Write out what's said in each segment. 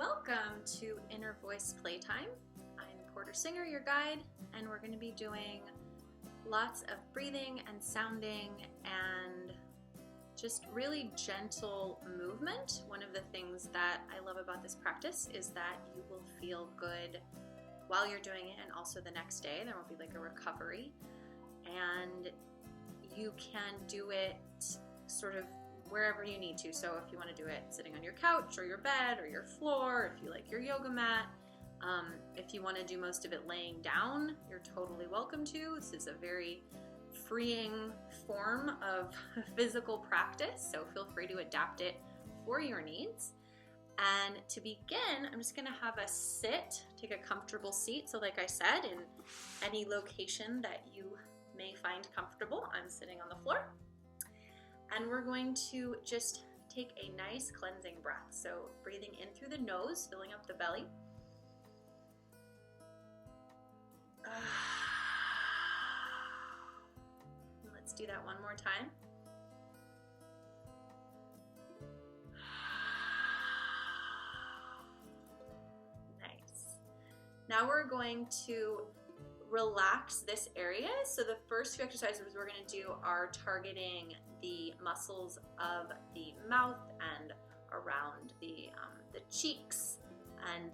Welcome to Inner Voice Playtime. I'm Porter Singer, your guide, and we're going to be doing lots of breathing and sounding and just really gentle movement. One of the things that I love about this practice is that you will feel good while you're doing it and also the next day. There won't be like a recovery, and you can do it sort of wherever you need to. So if you want to do it sitting on your couch or your bed or your floor, if you like your yoga mat, if you want to do most of it laying down, you're totally welcome to. This is a very freeing form of physical practice, so feel free to adapt it for your needs. And to begin, I'm just going to have us sit, take a comfortable seat. So like I said, in any location that you may find comfortable, I'm sitting on the floor. And we're going to just take a nice cleansing breath. So breathing in through the nose, filling up the belly. Let's do that one more time. Nice. Now we're going to relax this area. So the first few exercises we're going to do are targeting the muscles of the mouth and around the cheeks and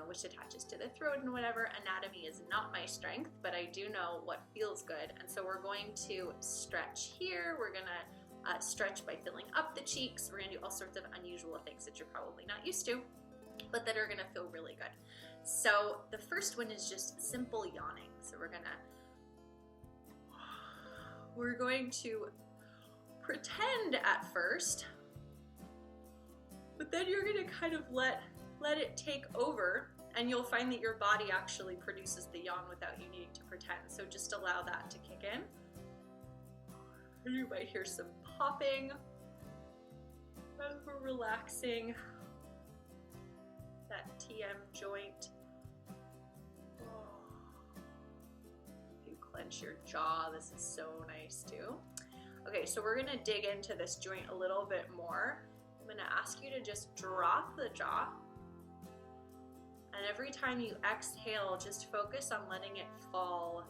which attaches to the throat and whatever. Anatomy is not my strength, but I do know what feels good. And so we're going to stretch here. We're going to stretch by filling up the cheeks. We're going to do all sorts of unusual things that you're probably not used to, but that are going to feel really good. So the first one is just simple yawning. So we're going to pretend at first, but then you're going to kind of let it take over, and you'll find that your body actually produces the yawn without you needing to pretend. So just allow that to kick in. And you might hear some popping as we're relaxing that TM joint. If you clench your jaw, this is so nice too. Okay, so we're gonna dig into this joint a little bit more. I'm gonna ask you to just drop the jaw. And every time you exhale, just focus on letting it fall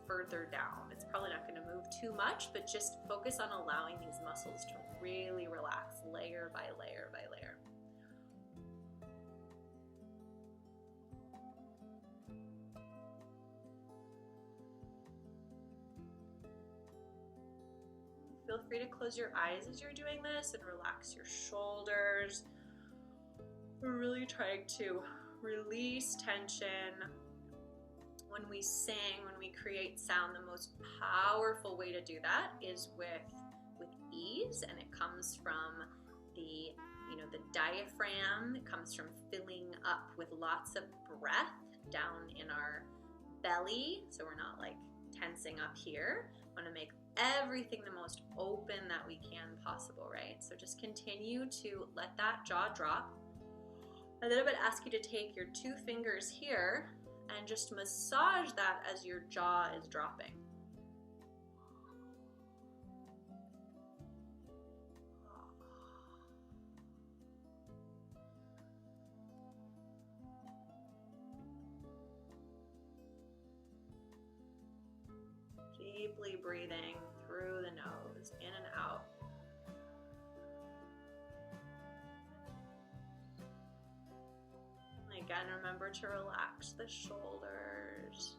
further down. It's probably not gonna move too much, but just focus on allowing these muscles to really relax layer by layer by layer. Feel free to close your eyes as you're doing this and relax your shoulders. We're really trying to release tension. When we sing, when we create sound, the most powerful way to do that is with ease, and it comes from the diaphragm. It comes from filling up with lots of breath down in our belly, so we're not like tensing up here. We want to make everything the most open that we can possible, right? So just continue to let that jaw drop. And then I'm going to ask you to take your two fingers here and just massage that as your jaw is dropping. Deeply breathing through the nose, in and out. And again, remember to relax the shoulders.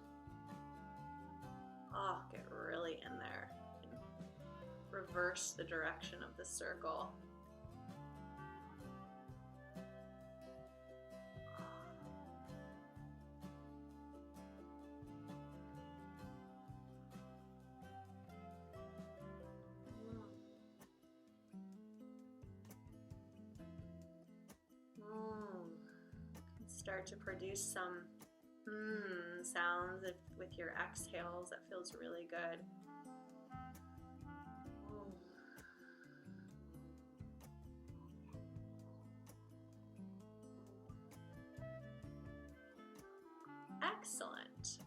Oh, get really in there. Reverse the direction of the circle. Start to produce some sounds with your exhales. That feels really good. Excellent.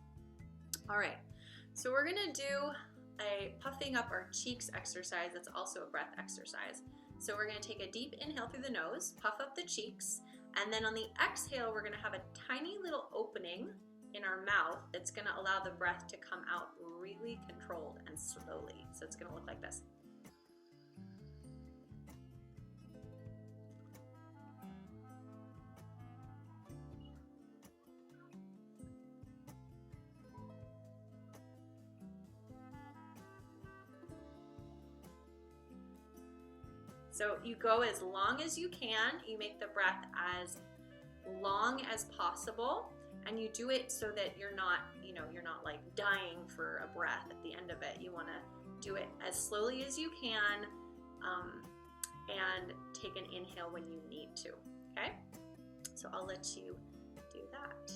All right, so we're gonna do a puffing up our cheeks exercise. That's also a breath exercise. So we're going to take a deep inhale through the nose, puff up the cheeks, And then on the exhale, we're gonna have a tiny little opening in our mouth that's gonna allow the breath to come out really controlled and slowly. So it's gonna look like this. So you go as long as you can, you make the breath as long as possible, and you do it so that you're not, you're not like dying for a breath at the end of it. You want to do it as slowly as you can, and take an inhale when you need to, okay? So I'll let you do that.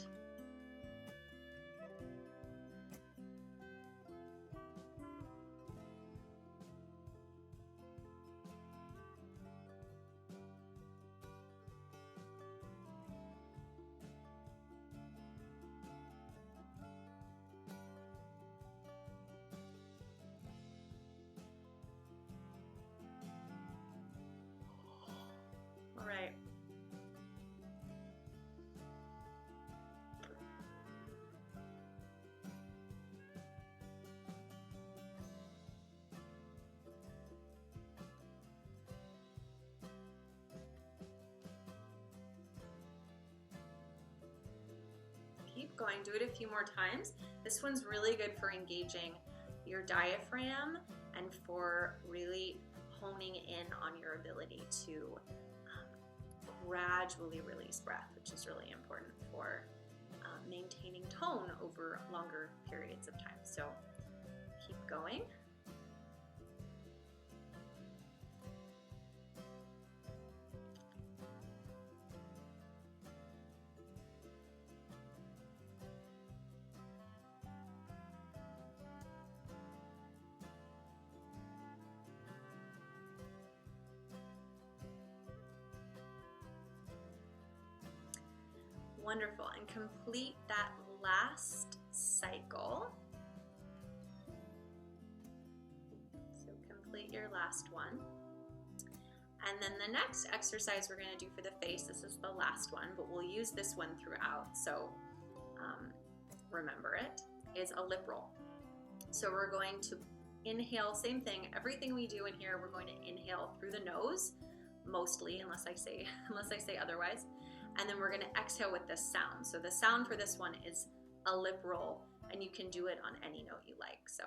All right. Keep going, do it a few more times. This one's really good for engaging your diaphragm and for really honing in on your ability to gradually release breath, which is really important for maintaining tone over longer periods of time. So keep going. Wonderful, and complete that last cycle. So complete your last one. And then the next exercise we're going to do for the face, this is the last one, but we'll use this one throughout, so remember it, is a lip roll. So we're going to inhale, same thing, everything we do in here, we're going to inhale through the nose, mostly, unless I say otherwise. And then we're going to exhale with this sound. So the sound for this one is a lip roll, and you can do it on any note you like. So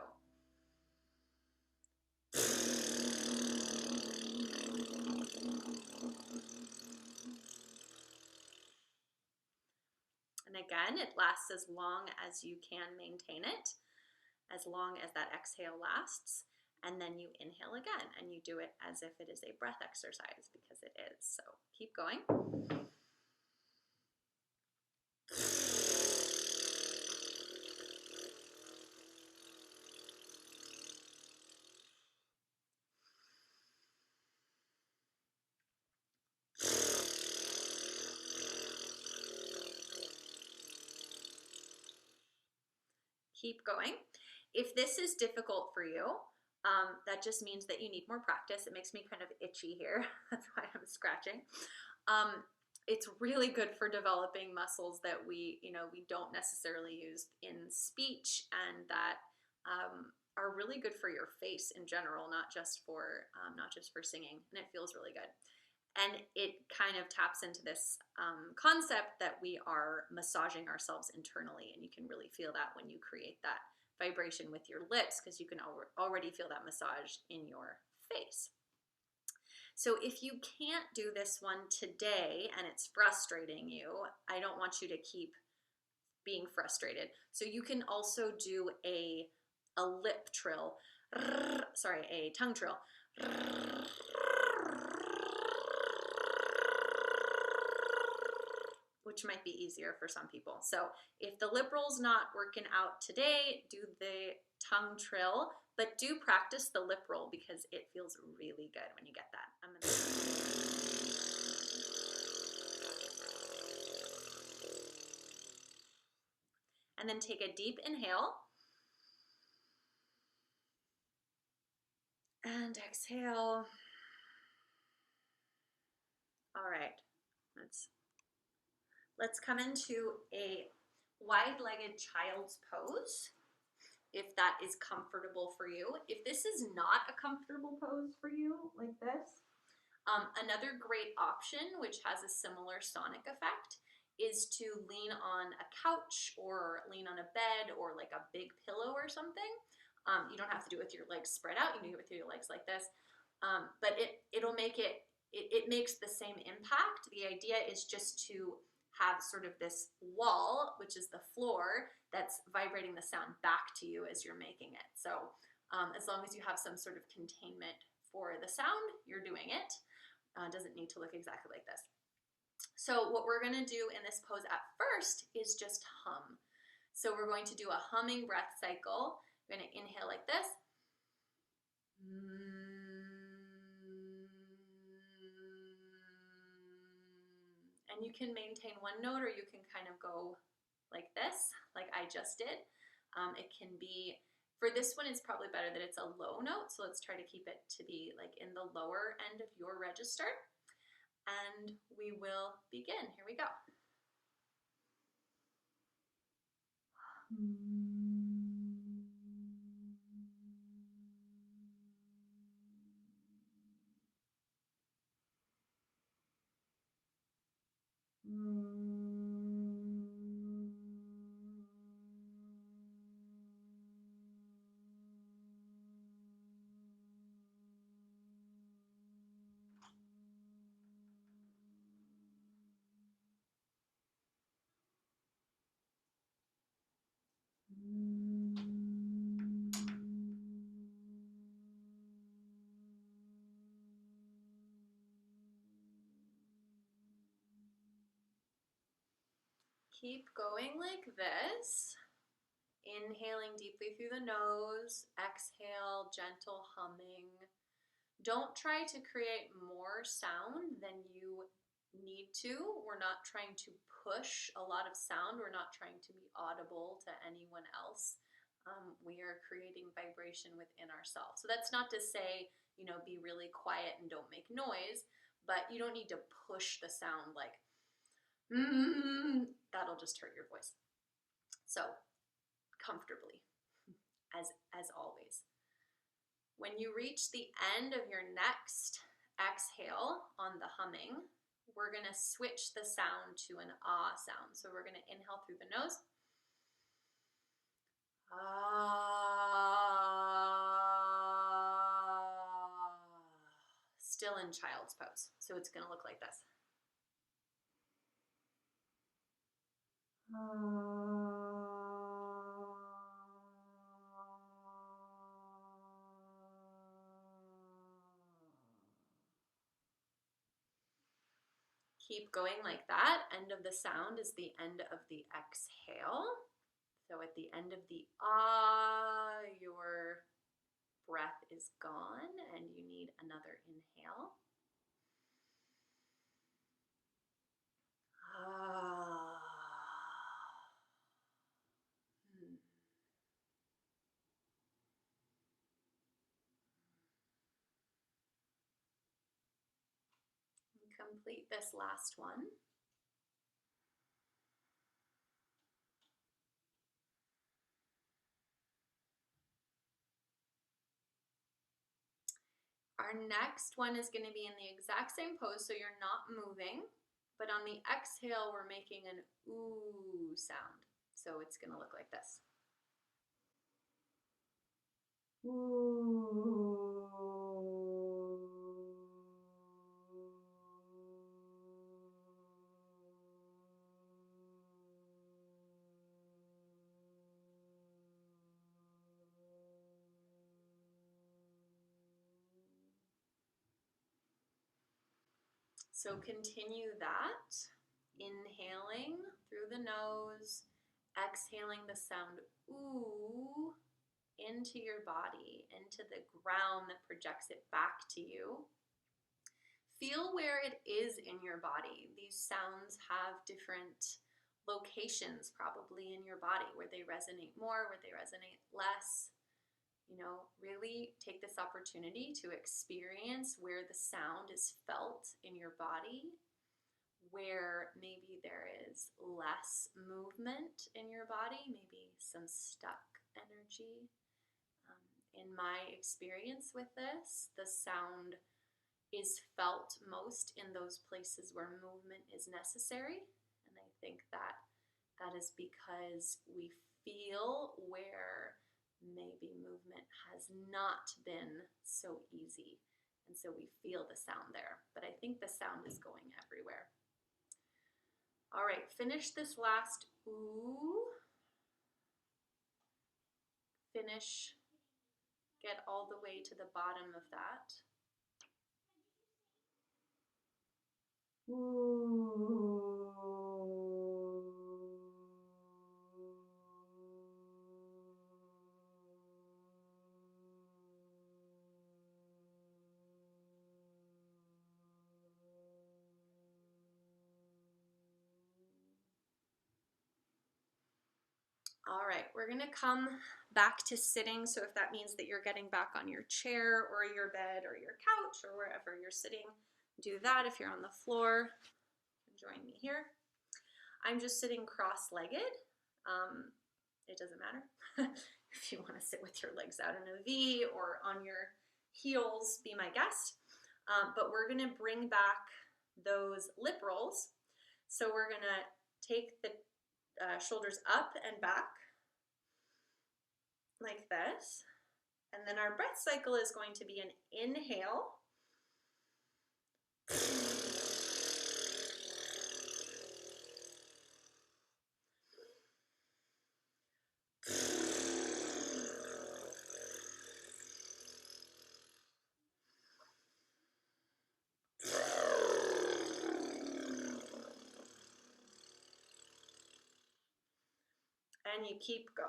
and again, it lasts as long as you can maintain it, as long as that exhale lasts. And then you inhale again, and you do it as if it is a breath exercise, because it is. So keep going. Keep going. If this is difficult for you, that just means that you need more practice. It makes me kind of itchy here. That's why I'm scratching. It's really good for developing muscles that we don't necessarily use in speech, and that are really good for your face in general, not just for singing. And it feels really good. And it kind of taps into this concept that we are massaging ourselves internally, and you can really feel that when you create that vibration with your lips, because you can already feel that massage in your face. So if you can't do this one today and it's frustrating you, I don't want you to keep being frustrated. So you can also do a lip trill, sorry, a tongue trill. Which might be easier for some people. So if the lip roll's not working out today, do the tongue trill, but do practice the lip roll, because it feels really good when you get that. And then take a deep inhale. And exhale. All right, let's Let's come into a wide-legged child's pose, if that is comfortable for you. If this is not a comfortable pose for you, like this, another great option, which has a similar sonic effect, is to lean on a couch or lean on a bed or like a big pillow or something. You don't have to do it with your legs spread out. You can do it with your legs like this. But it'll make it makes the same impact. The idea is just to have sort of this wall, which is the floor, that's vibrating the sound back to you as you're making it. So as long as you have some sort of containment for the sound, you're doing it. Doesn't need to look exactly like this. So what we're going to do in this pose at first is just hum. So we're going to do a humming breath cycle. We're going to inhale like this. And you can maintain one note, or you can kind of go like this, like I just did. It can be, for this one, it's probably better that it's a low note, so let's try to keep it to be like in the lower end of your register. And we will begin. Here we go. Keep going like this, inhaling deeply through the nose, exhale, gentle humming. Don't try to create more sound than you need to. We're not trying to push a lot of sound. We're not trying to be audible to anyone else. We are creating vibration within ourselves. So that's not to say, you know, be really quiet and don't make noise, but you don't need to push the sound like, that'll just hurt your voice. So comfortably, as always. When you reach the end of your next exhale on the humming, we're going to switch the sound to an ah sound. So we're going to inhale through the nose. Ah. Still in child's pose. So it's going to look like this. Keep going like that. End of the sound is the end of the exhale. So at the end of the ah, your breath is gone and you need another inhale. Ah. Complete this last one. Our next one is going to be in the exact same pose, so you're not moving, but on the exhale, we're making an ooh sound. So it's going to look like this. Ooh. So continue that, inhaling through the nose, exhaling the sound ooh into your body, into the ground that projects it back to you. Feel where it is in your body. These sounds have different locations probably in your body where they resonate more, where they resonate less. You know, really take this opportunity to experience where the sound is felt in your body. where maybe there is less movement in your body, maybe some stuck energy. In my experience with this, the sound is felt most in those places where movement is necessary. And I think that that is because we feel where maybe movement has not been so easy. And so we feel the sound there. But I think the sound is going everywhere. All right, finish this last ooh. Finish, get all the way to the bottom of that. Ooh. All right, we're gonna come back to sitting. So if that means that you're getting back on your chair or your bed or your couch or wherever you're sitting, do that. If you're on the floor, join me here. I'm just sitting cross-legged. It doesn't matter. If you want to sit with your legs out in a V or on your heels, be my guest. But we're gonna bring back those lip rolls. So we're gonna take the shoulders up and back like this. And then our breath cycle is going to be an inhale. And you keep going.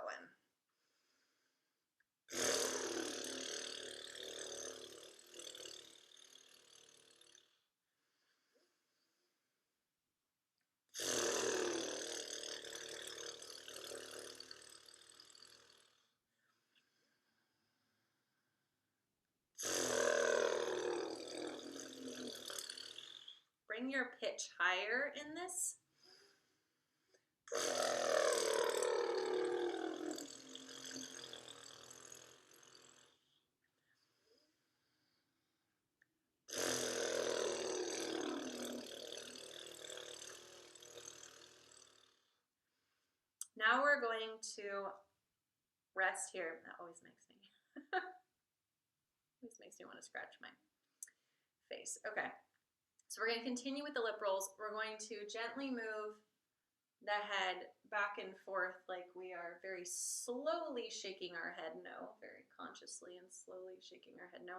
Bring your pitch higher in this. Now we're going to rest here. That always makes me want to scratch my face. Okay, so we're going to continue with the lip rolls. We're going to gently move the head back and forth like we are very slowly shaking our head no, very consciously and slowly shaking our head no.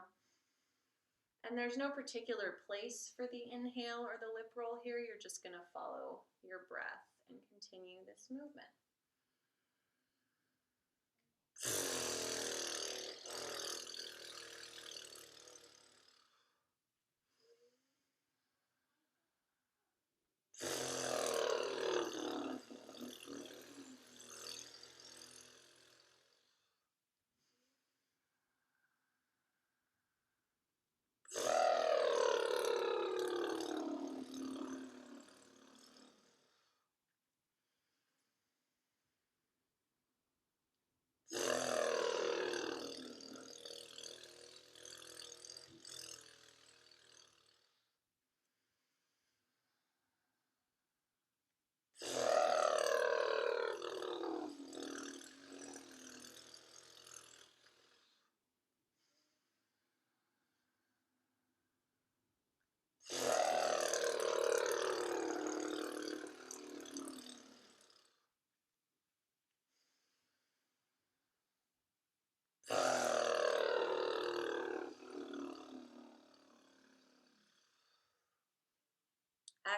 And there's no particular place for the inhale or the lip roll here. You're just going to follow your breath and continue this movement.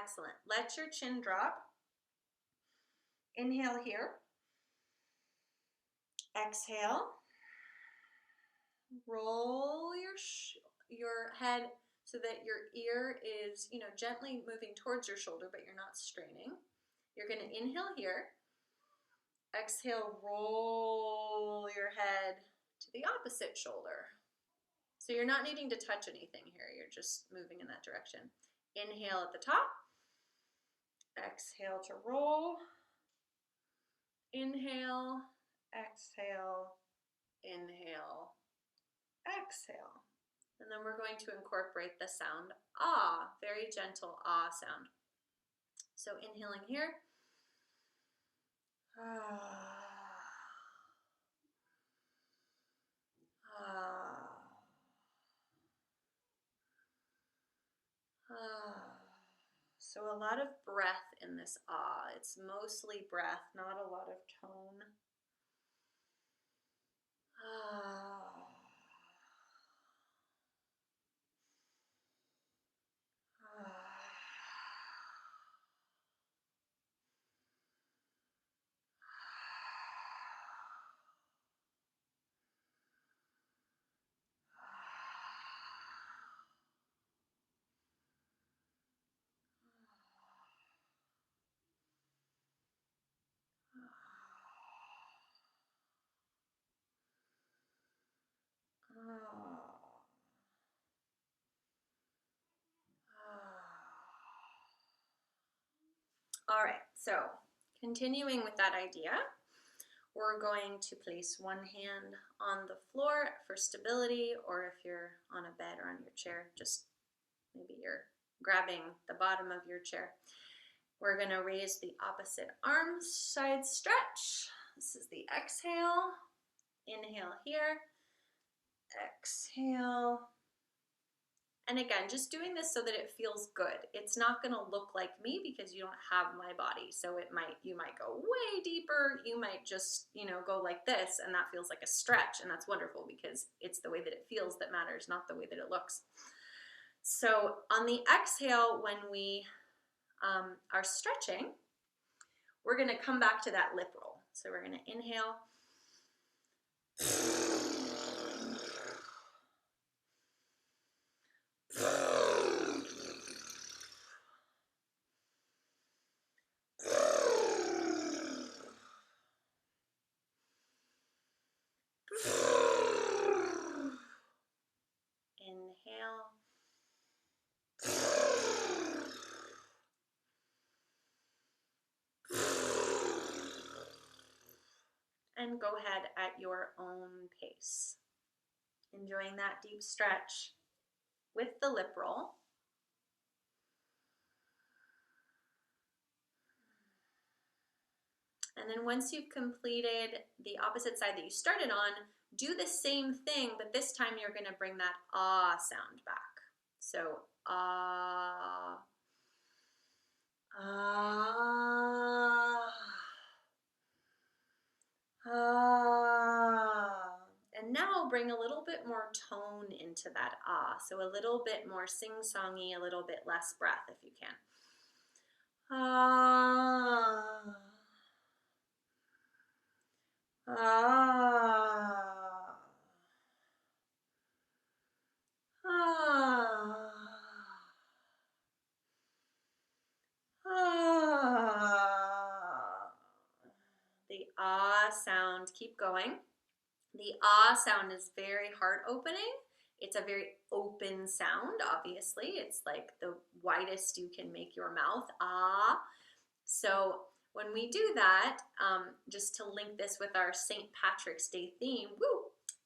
Excellent. Let your chin drop. Inhale here. Exhale. Roll your head so that your ear is, gently moving towards your shoulder, but you're not straining. You're going to inhale here. Exhale, roll your head to the opposite shoulder. So you're not needing to touch anything here. You're just moving in that direction. Inhale at the top. Exhale to roll. Inhale, exhale, inhale, exhale. And then we're going to incorporate the sound ah, very gentle ah sound. So inhaling here. Ah. Ah. Ah. So a lot of breath in this ah. It's mostly breath, not a lot of tone. Ah. All right, so continuing with that idea, we're going to place one hand on the floor for stability, or if you're on a bed or on your chair, just maybe you're grabbing the bottom of your chair. We're going to raise the opposite arm, side stretch. This is the exhale. Inhale here. Exhale. And again, just doing this so that it feels good. It's not going to look like me because you don't have my body. So you might go way deeper. You might just, go like this, and that feels like a stretch, and that's wonderful because it's the way that it feels that matters, not the way that it looks. So on the exhale, when we are stretching, we're going to come back to that lip roll. So we're going to inhale. Inhale. And go ahead at your own pace. Enjoying that deep stretch with the lip roll. And then once you've completed the opposite side that you started on, do the same thing, but this time you're going to bring that ah sound back. So ah, ah, ah. And now bring a little bit more tone into that ah. So a little bit more sing-songy, a little bit less breath if you can. Ah. Ah. Ah. Ah. The ah sound, keep going. The ah sound is very heart opening. It's a very open sound, obviously. It's like the widest you can make your mouth, ah. So when we do that, just to link this with our St. Patrick's Day theme,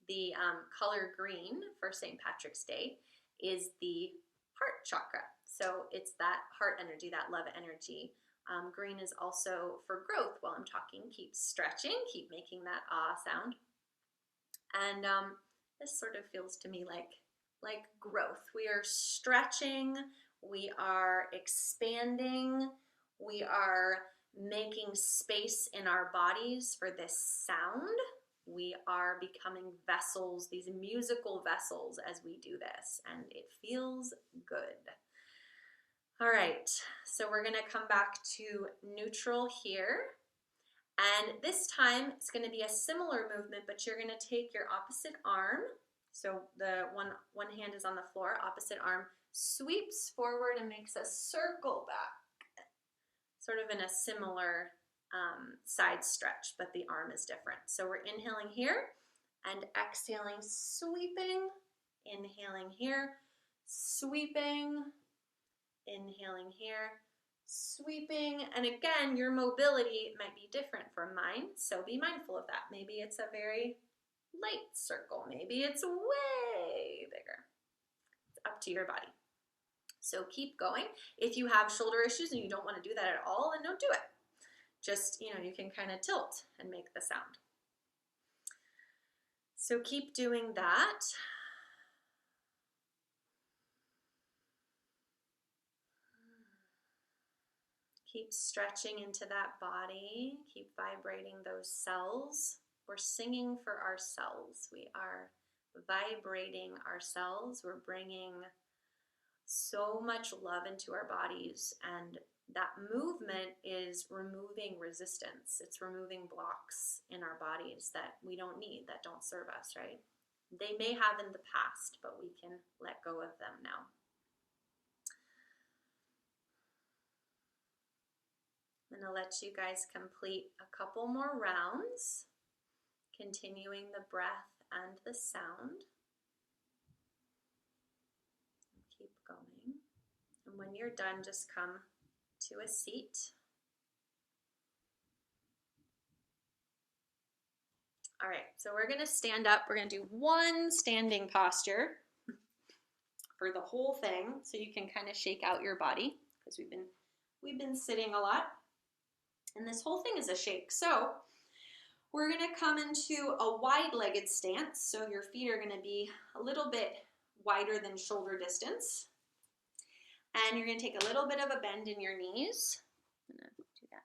the color green for St. Patrick's Day is the heart chakra. So it's that heart energy, that love energy. Green is also for growth. While I'm talking, keep stretching, keep making that ah sound. And this sort of feels to me like growth. We are stretching, we are expanding, we are making space in our bodies for this sound. We are becoming vessels, these musical vessels as we do this, and it feels good. All right, so we're gonna come back to neutral here. And this time it's going to be a similar movement, but you're going to take your opposite arm. So the one hand is on the floor, opposite arm sweeps forward and makes a circle back, sort of in a similar side stretch, but the arm is different. So we're inhaling here and exhaling, sweeping, inhaling here, sweeping, inhaling here, sweeping. And again, your mobility might be different from mine, so be mindful of that. Maybe it's a very light circle. Maybe it's way bigger. It's up to your body. So keep going. If you have shoulder issues and you don't want to do that at all, then don't do it. Just, you know, you can kind of tilt and make the sound. So keep doing that. Keep stretching into that body. Keep vibrating those cells. We're singing for ourselves. We are vibrating ourselves. We're bringing so much love into our bodies, and that movement is removing resistance. It's removing blocks in our bodies that we don't need, that don't serve us, right? They may have in the past, but we can let go of them now. I'm going to let you guys complete a couple more rounds, continuing the breath and the sound. Keep going. And when you're done, just come to a seat. All right, so we're going to stand up. We're going to do one standing posture for the whole thing, so you can kind of shake out your body, because we've been sitting a lot. And this whole thing is a shake. So we're going to come into a wide-legged stance. So your feet are going to be a little bit wider than shoulder distance. And you're going to take a little bit of a bend in your knees. I'm going to do that.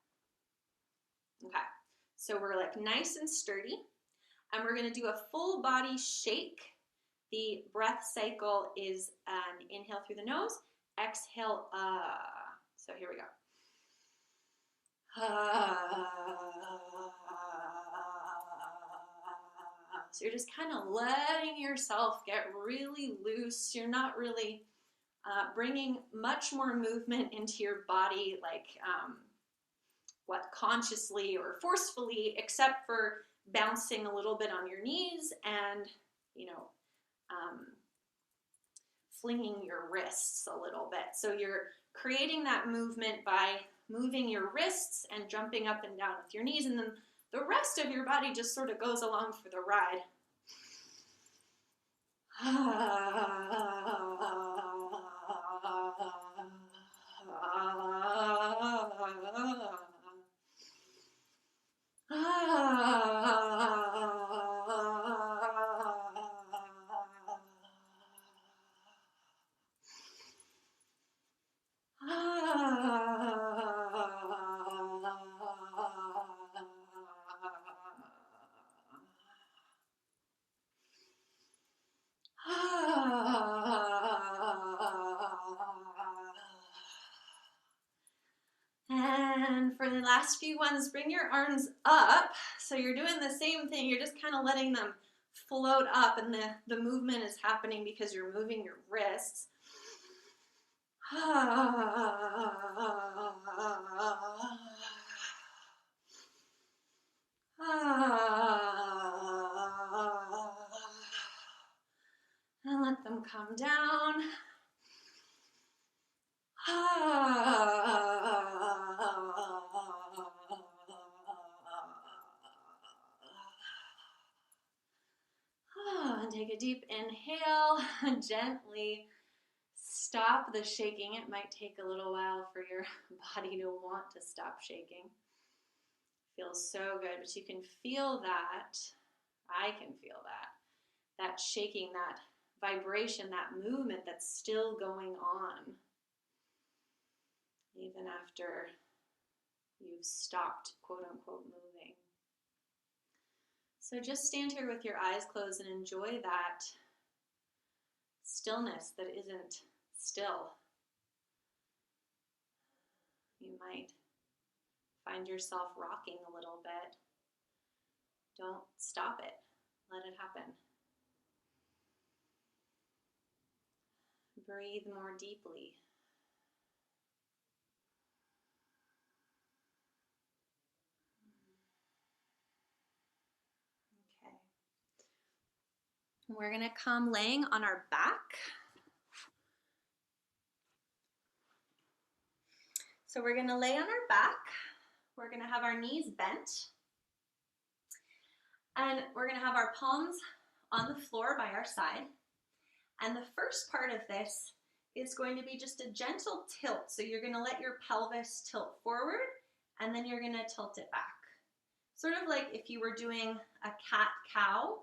Okay. So we're like nice and sturdy. And we're going to do a full body shake. The breath cycle is an inhale through the nose, exhale, So here we go. So you're just kind of letting yourself get really loose. You're not really bringing much more movement into your body, like consciously or forcefully, except for bouncing a little bit on your knees and, you know, flinging your wrists a little bit. So you're creating that movement by moving your wrists and jumping up and down with your knees, and then the rest of your body just sort of goes along for the ride. And for the last few ones, bring your arms up. So you're doing the same thing. You're just kind of letting them float up, and the movement is happening because you're moving your wrists. And let them come down. And take a deep inhale. Gently stop the shaking. It might take a little while for your body to want to stop shaking. Feels so good, but you can feel that. I can feel that. That shaking, that vibration, that movement that's still going on, even after you've stopped, quote unquote, moving. So just stand here with your eyes closed and enjoy that stillness that isn't still. You might find yourself rocking a little bit. Don't stop it. Let it happen. Breathe more deeply. Okay. We're going to come laying on our back. So we're gonna lay on our back. We're gonna have our knees bent. And we're gonna have our palms on the floor by our side. And the first part of this is going to be just a gentle tilt. So you're gonna let your pelvis tilt forward and then you're gonna tilt it back. Sort of like if you were doing a cat-cow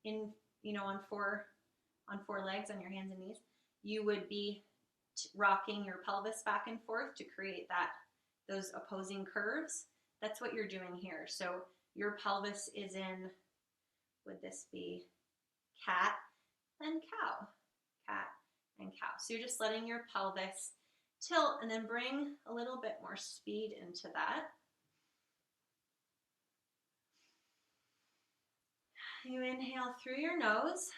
in, on four legs on your hands and knees, you would be rocking your pelvis back and forth to create those opposing curves. That's what you're doing here. So your pelvis is in, would this be cat and cow? Cat and cow. So you're just letting your pelvis tilt and then bring a little bit more speed into that. You inhale through your nose.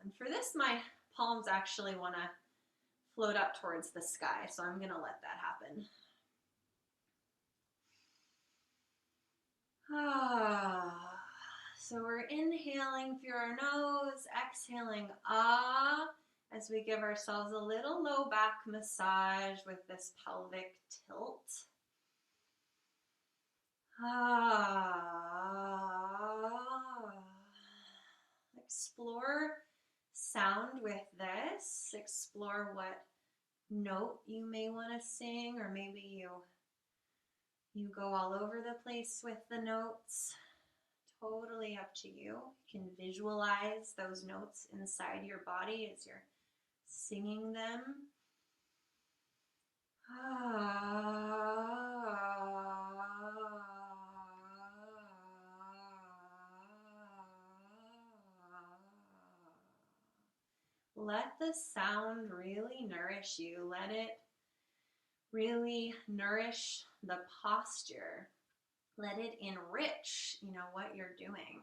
And for this, my palms actually want to float up towards the sky, so I'm going to let that happen. So we're inhaling through our nose, exhaling as we give ourselves a little low back massage with this pelvic tilt. Explore sound with this. Explore what note you may want to sing, or maybe you go all over the place with the notes. Totally up to you. You can visualize those notes inside your body as you're singing them. Let the sound really nourish you. Let it really nourish the posture. Let it enrich, what you're doing.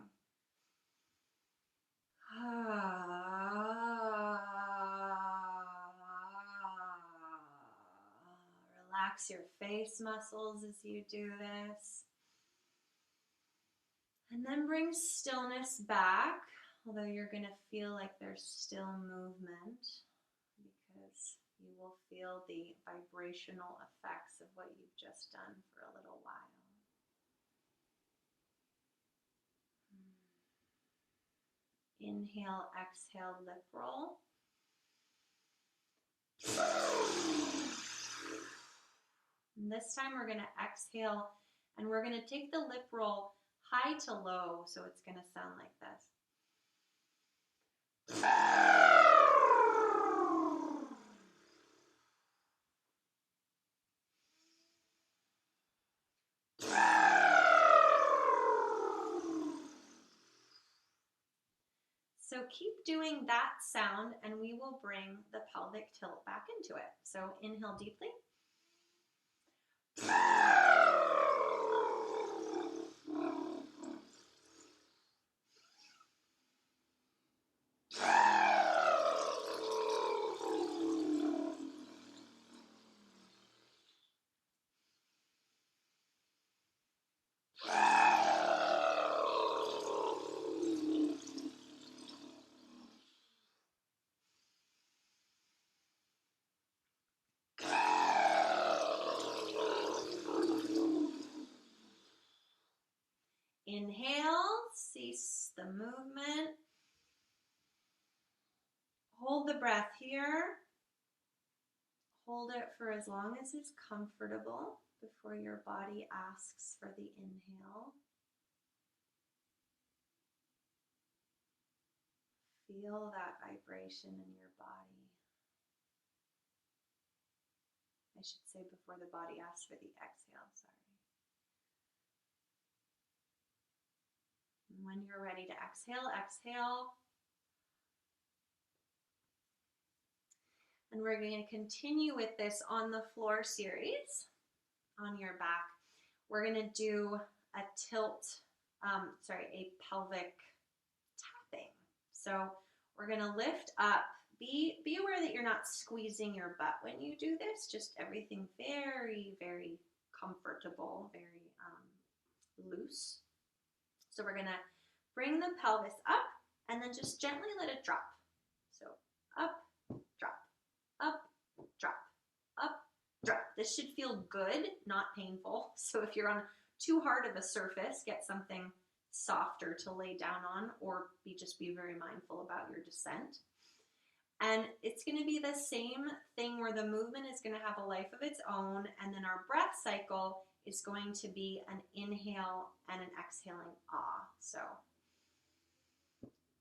Relax your face muscles as you do this. And then bring stillness back, although you're going to feel like there's still movement because you will feel the vibrational effects of what you've just done for a little while. Inhale, exhale, lip roll. And this time we're going to exhale and we're going to take the lip roll high to low, so it's going to sound like this. So keep doing that sound and we will bring the pelvic tilt back into it. So inhale deeply. Inhale, cease the movement. Hold the breath here. Hold it for as long as is comfortable before your body asks for the inhale. Feel that vibration in your body. I should say before the body asks for the exhale, sorry. And when you're ready to exhale, exhale. And we're going to continue with this on the floor series on your back. We're going to do a a pelvic tapping. So we're going to lift up. Be aware that you're not squeezing your butt when you do this. Just everything very, very comfortable, very loose. So we're going to bring the pelvis up and then just gently let it drop. So this should feel good, not painful. So if you're on too hard of a surface, get something softer to lay down on, or just be very mindful about your descent. And it's going to be the same thing where the movement is going to have a life of its own, and then our breath cycle is going to be an inhale and an exhaling ah. So,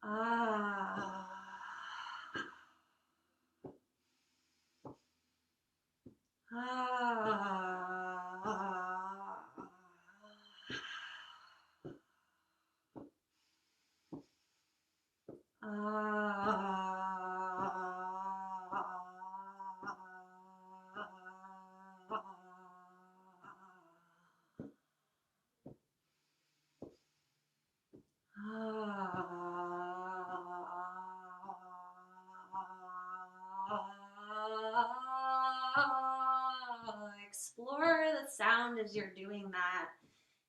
ah. Explore the sound as you're doing that.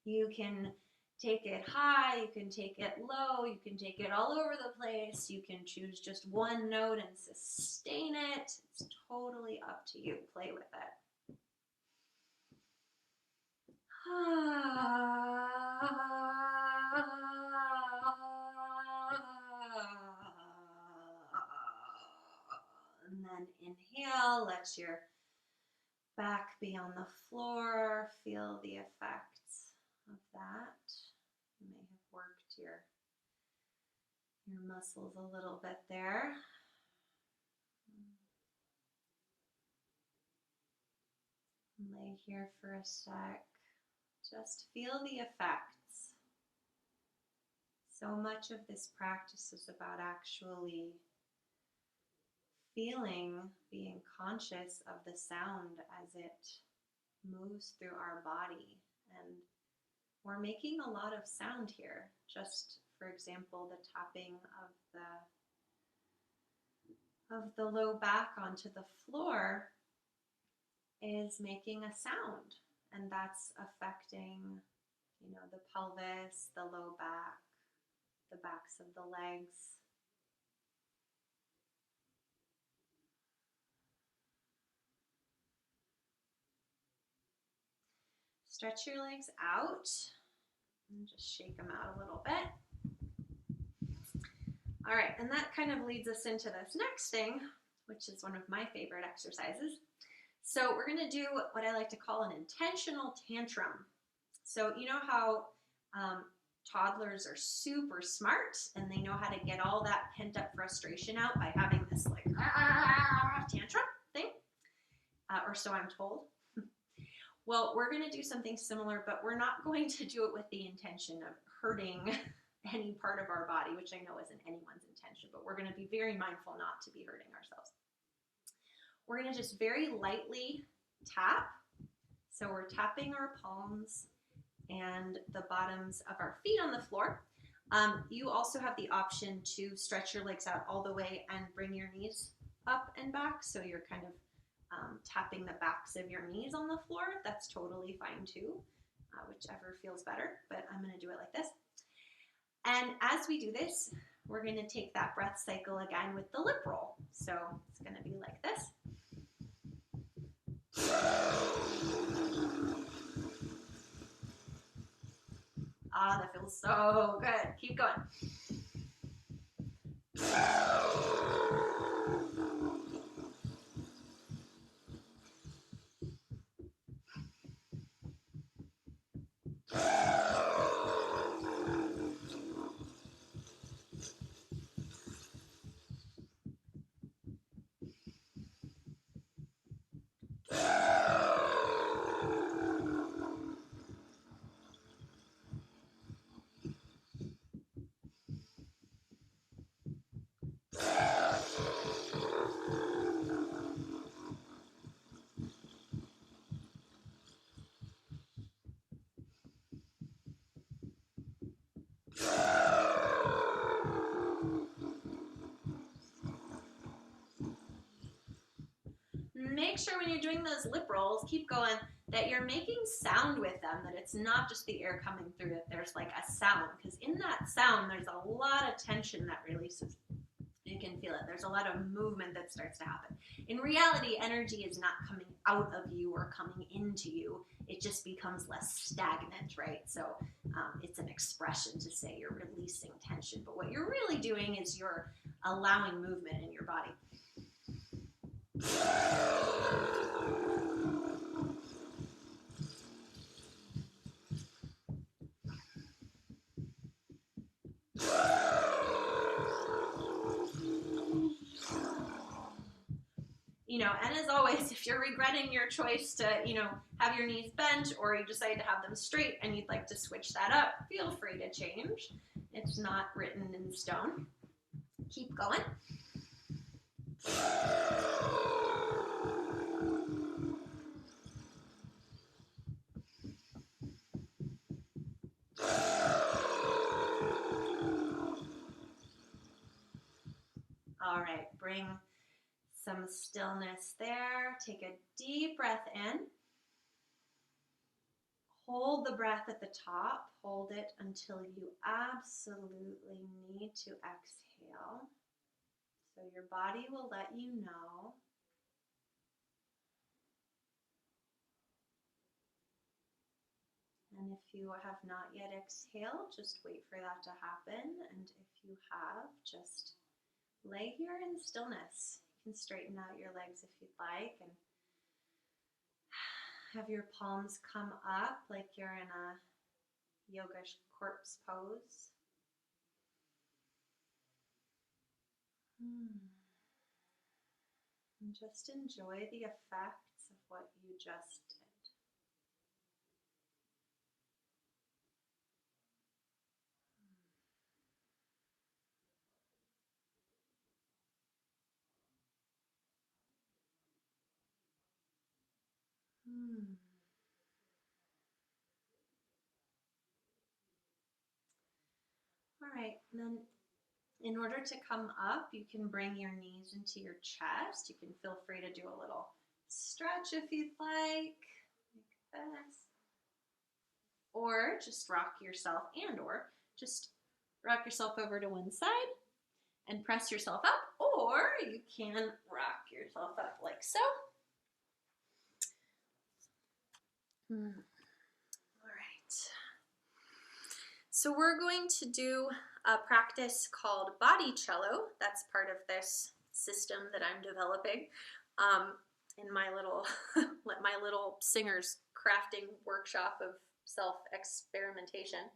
You can take it high, you can take it low, you can take it all over the place, you can choose just one note and sustain it. It's totally up to you. Play with it. And then inhale, let your back be on the floor. Feel the effects of that. You may have worked your muscles a little bit there. Lay here for a sec. Just feel the effects. So much of this practice is about actually feeling, being conscious of the sound as it moves through our body. And we're making a lot of sound here. Just, for example, the tapping of the low back onto the floor is making a sound, and that's affecting, the pelvis, the low back, the backs of the legs. Stretch your legs out and just shake them out a little bit. All right, and that kind of leads us into this next thing, which is one of my favorite exercises. So we're going to do what I like to call an intentional tantrum. So you know how toddlers are super smart and they know how to get all that pent up frustration out by having this like tantrum thing, or so I'm told. Well, we're going to do something similar, but we're not going to do it with the intention of hurting any part of our body, which I know isn't anyone's intention, but we're going to be very mindful not to be hurting ourselves. We're going to just very lightly tap. So we're tapping our palms and the bottoms of our feet on the floor. You also have the option to stretch your legs out all the way and bring your knees up and back. So you're kind of tapping the backs of your knees on the floor. That's totally fine too, whichever feels better, but I'm going to do it like this. And as we do this, we're going to take that breath cycle again with the lip roll. So it's going to be like this. Ah, that feels so good. Keep going. Make sure when you're doing those lip rolls, keep going, that you're making sound with them, that it's not just the air coming through it. There's like a sound, because in that sound, there's a lot of tension that releases. You can feel it. There's a lot of movement that starts to happen. In reality, energy is not coming out of you or coming into you. It just becomes less stagnant, right? So it's an expression to say you're releasing tension. But what you're really doing is you're allowing movement in your body. You know, and as always, if you're regretting your choice to, you know, have your knees bent, or you decide to have them straight and you'd like to switch that up, feel free to change. It's not written in stone. Keep going. All right, bring some stillness there. Take a deep breath in. Hold the breath at the top. Hold it until you absolutely need to exhale. So your body will let you know. And if you have not yet exhaled, just wait for that to happen. And if you have, just lay here in stillness. You can straighten out your legs if you'd like, and have your palms come up like you're in a yoga corpse pose. And just enjoy the effects of what you just did. All right, and then in order to come up, you can bring your knees into your chest. You can feel free to do a little stretch if you'd like this. Or just rock yourself, or just rock yourself over to one side and press yourself up, or you can rock yourself up like so. All right. So we're going to do a practice called body cello. That's part of this system that I'm developing in my little singer's crafting workshop of self-experimentation.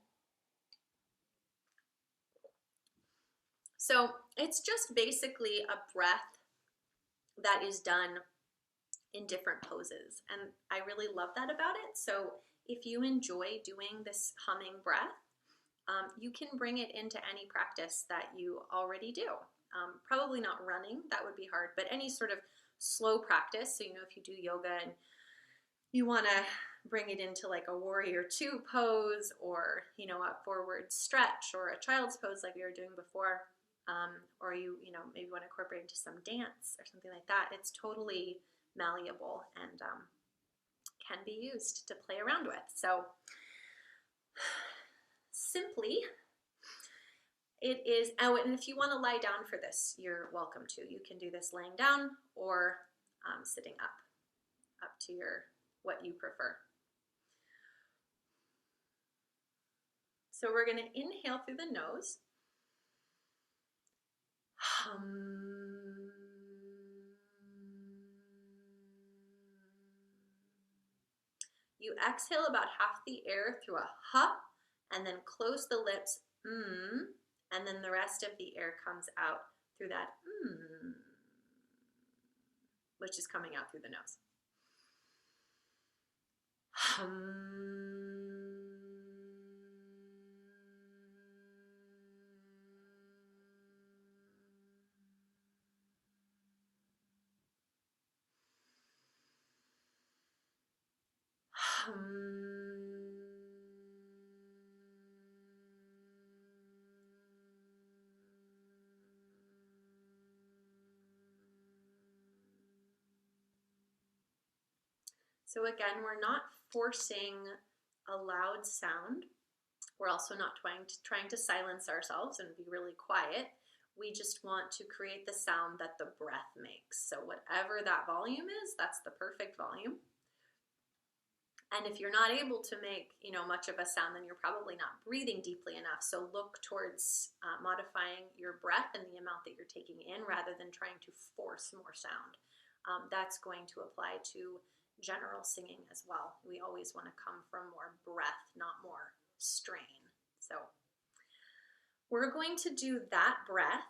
So it's just basically a breath that is done in different poses, and I really love that about it. So if you enjoy doing this humming breath, you can bring it into any practice that you already do. Probably not running, that would be hard, but any sort of slow practice. So, you know, if you do yoga and you want to bring it into like a warrior two pose, or, you know, a forward stretch, or a child's pose like we were doing before, or you know, maybe want to incorporate into some dance or something like that, it's totally malleable and can be used to play around with. So simply, it is, oh, and if you want to lie down for this, you're welcome to. You can do this laying down or sitting up to what you prefer. So we're going to inhale through the nose. You exhale about half the air through a huh, and then close the lips, and then the rest of the air comes out through that which is coming out through the nose. So again, we're not forcing a loud sound. We're also not trying to silence ourselves and be really quiet. we just want to create the sound that the breath makes. So whatever that volume is, that's the perfect volume. And if you're not able to make, much of a sound, then you're probably not breathing deeply enough. So look towards modifying your breath and the amount that you're taking in rather than trying to force more sound. That's going to apply to general singing as well. We always want to come from more breath, not more strain. So we're going to do that breath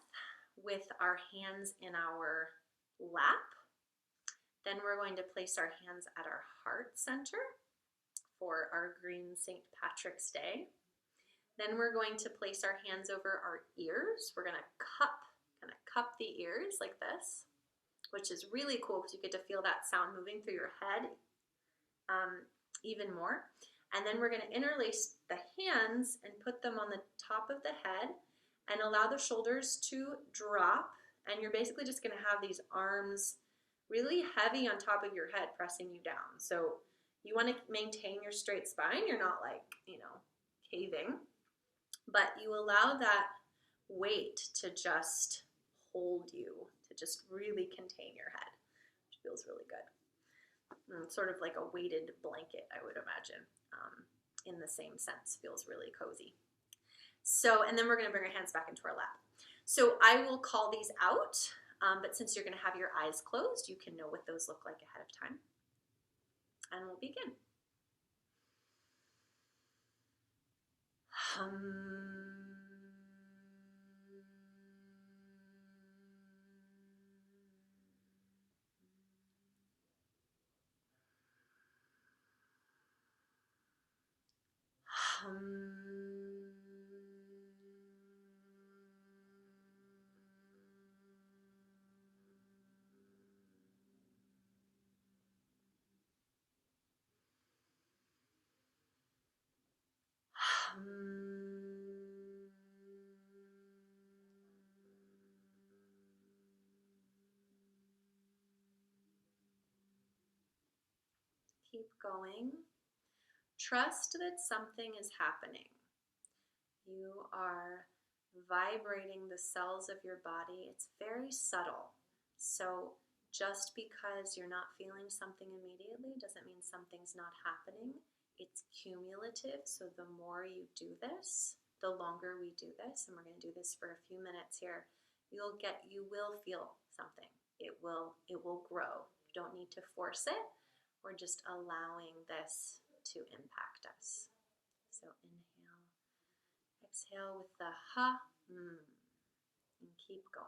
with our hands in our lap. Then we're going to place our hands at our heart center for our green St. Patrick's Day. Then we're going to place our hands over our ears. We're going to cup the ears like this, which is really cool because you get to feel that sound moving through your head even more. And then we're going to interlace the hands and put them on the top of the head and allow the shoulders to drop. And you're basically just going to have these arms really heavy on top of your head pressing you down. So you want to maintain your straight spine. You're not like, caving, but you allow that weight to just hold you, to just really contain your head, which feels really good. Sort of like a weighted blanket, I would imagine, in the same sense. Feels really cozy. So, and then we're going to bring our hands back into our lap. So I will call these out, but since you're going to have your eyes closed, you can know what those look like ahead of time. And we'll begin. Keep going. Trust that something is happening. You are vibrating the cells of your body. It's very subtle. So just because you're not feeling something immediately doesn't mean something's not happening. It's cumulative. So the more you do this, the longer we do this, and we're going to do this for a few minutes here, you will feel something. It will grow. You don't need to force it. We're just allowing this to impact us. So inhale, exhale with the ha, and keep going.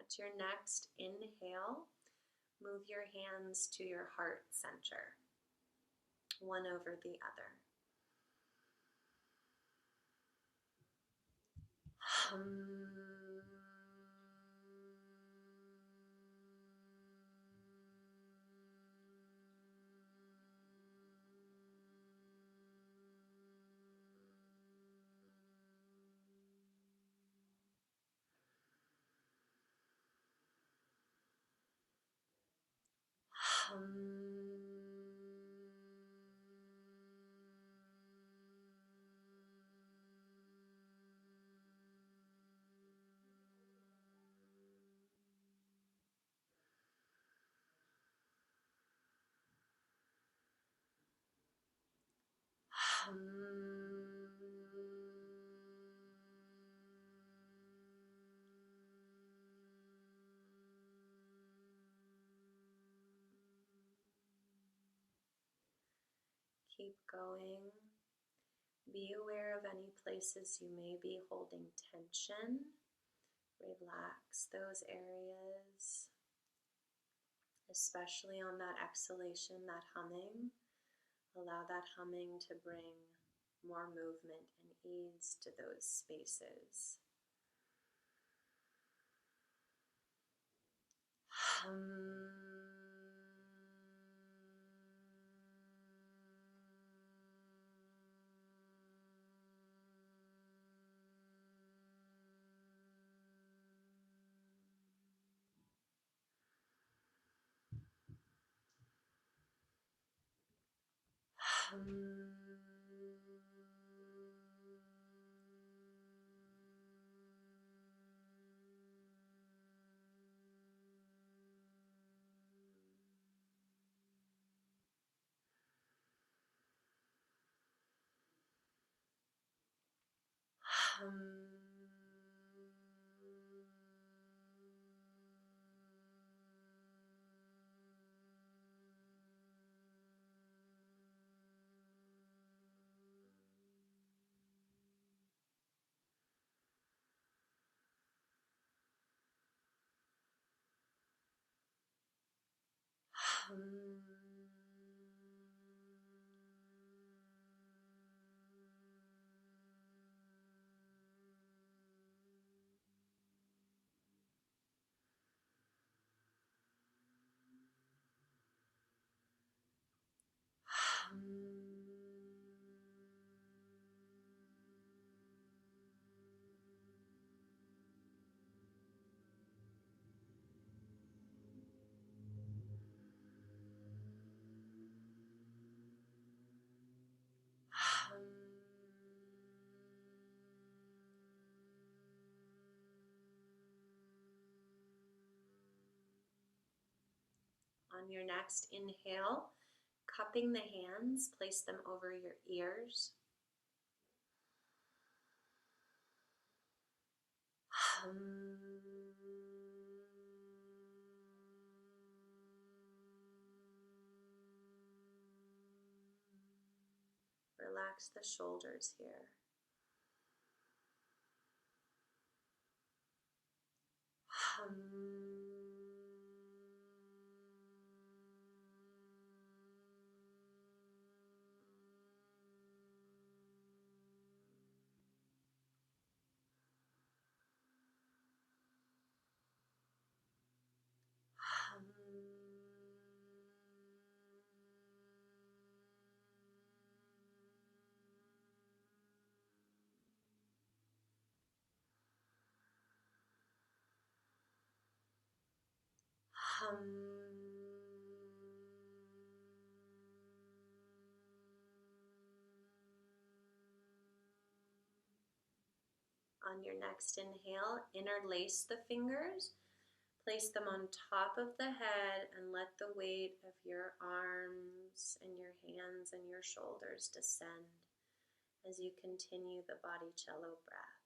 At your next inhale, move your hands to your heart center, one over the other. Hum. Keep going. Be aware of any places you may be holding tension. Relax those areas, especially on that exhalation, that humming. Allow that humming to bring more movement and ease to those spaces. Hum. On your next inhale, cupping the hands, place them over your ears. Relax the shoulders here. On your next inhale, interlace the fingers, place them on top of the head, and let the weight of your arms and your hands and your shoulders descend as you continue the body cello breath.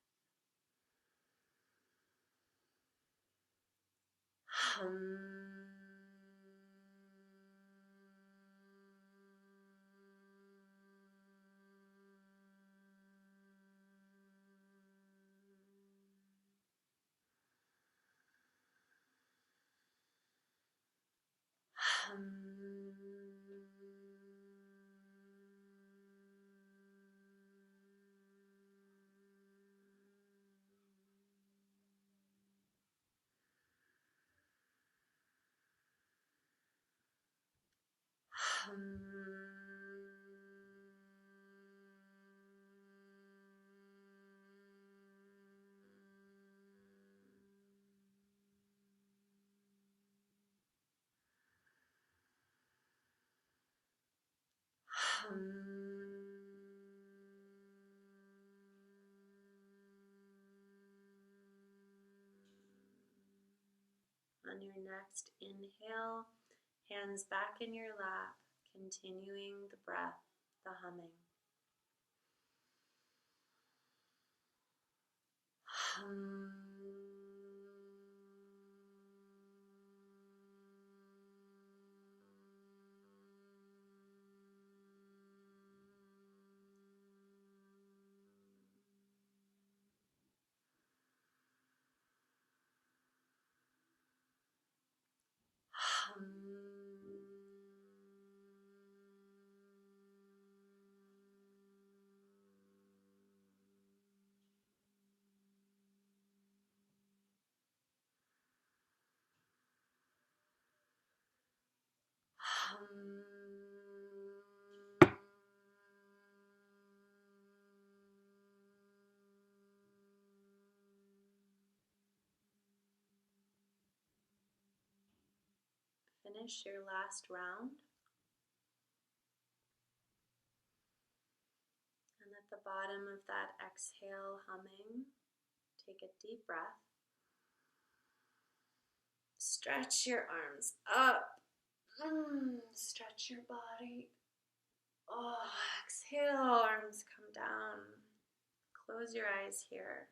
On your next inhale, hands back in your lap, continuing the breath, the humming. Hum. Finish your last round. And at the bottom of that exhale, humming, take a deep breath. Stretch your arms up. Stretch your body. Oh, exhale, arms come down. Close your eyes here.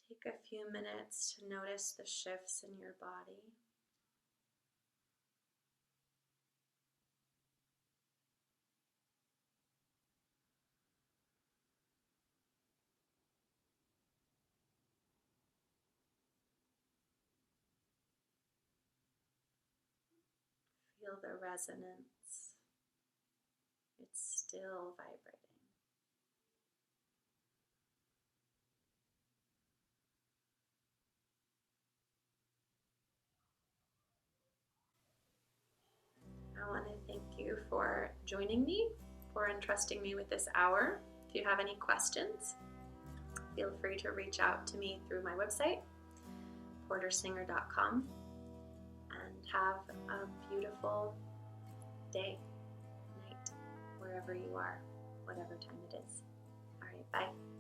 Take a few minutes to notice the shifts in your body. Feel the resonance. It's still vibrating. I want to thank you for joining me, for entrusting me with this hour. If you have any questions, feel free to reach out to me through my website, portersinger.com, and have a beautiful day, night, wherever you are, whatever time it is. All right, bye.